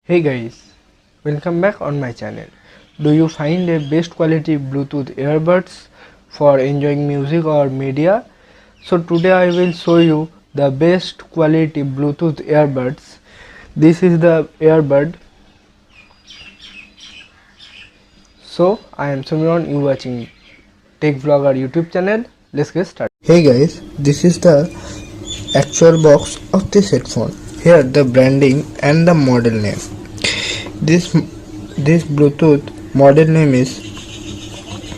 Hey guys, welcome back on my channel. Do you find a best quality Bluetooth earbuds for enjoying music or media? So today I will show you the best quality Bluetooth earbuds. This is the earbud. So I am Samiran, you watching Tech Vlogger YouTube channel. Let's get started. Hey guys, this is the actual box of this headphone. Here the branding and the model name. This Bluetooth model name is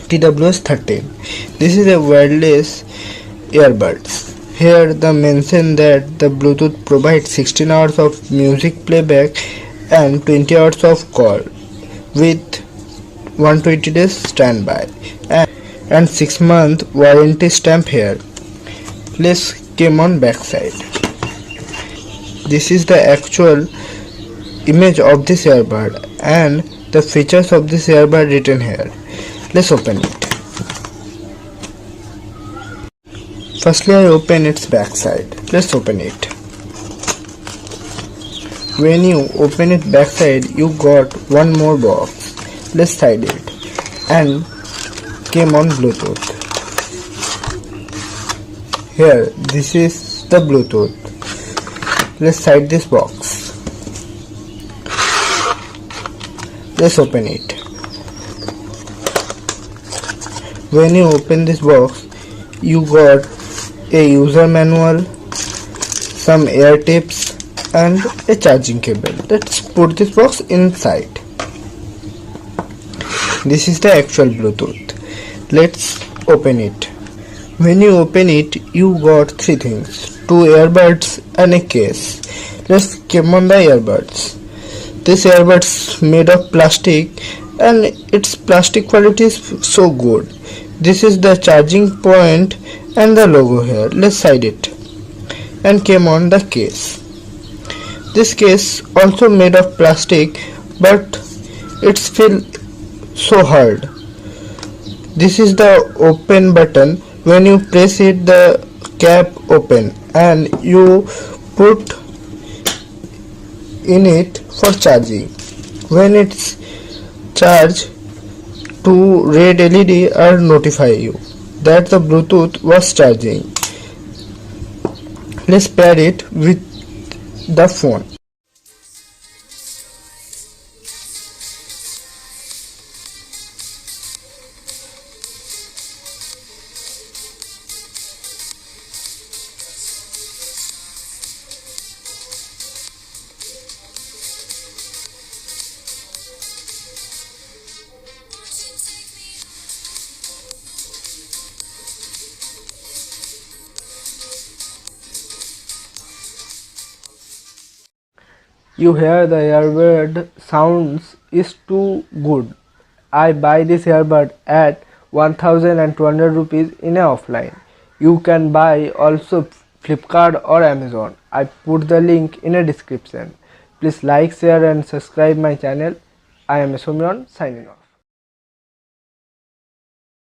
tws-13. This is a wireless earbuds. Here the mention that the Bluetooth provides 16 hours of music playback and 20 hours of call with 120 days standby and 6-month warranty stamp here. Let's come on backside. This is the actual image of this earbud and the features of this earbud written here. Let's open it. Firstly, I open its backside. Let's open it. When you open it backside, you got one more box. Let's side it and came on Bluetooth. Here, this is the Bluetooth. Let's side this box. Let's open it. When you open this box, you got a user manual, some air tips and a charging cable. Let's put this box inside. This is the actual Bluetooth. Let's open it. When you open it, you got three things: 2 earbuds and a case. Let's come on the earbuds. This earbuds made of plastic and its plastic quality is so good. This is the charging point and the logo here. Let's side it and came on the case. This case also made of plastic, but it's feel so hard. This is the open button. When you press it, the cap open and you put in it for charging. When it's charged, 2 red LED are notify you that the Bluetooth was charging. Let's pair it with the phone. You hear the earbud sounds is too good. I buy this earbud at 1200 rupees in a offline. You can buy also Flipkart or Amazon. I put the link in a description. Please like, share and subscribe my channel. I am Samiran signing off.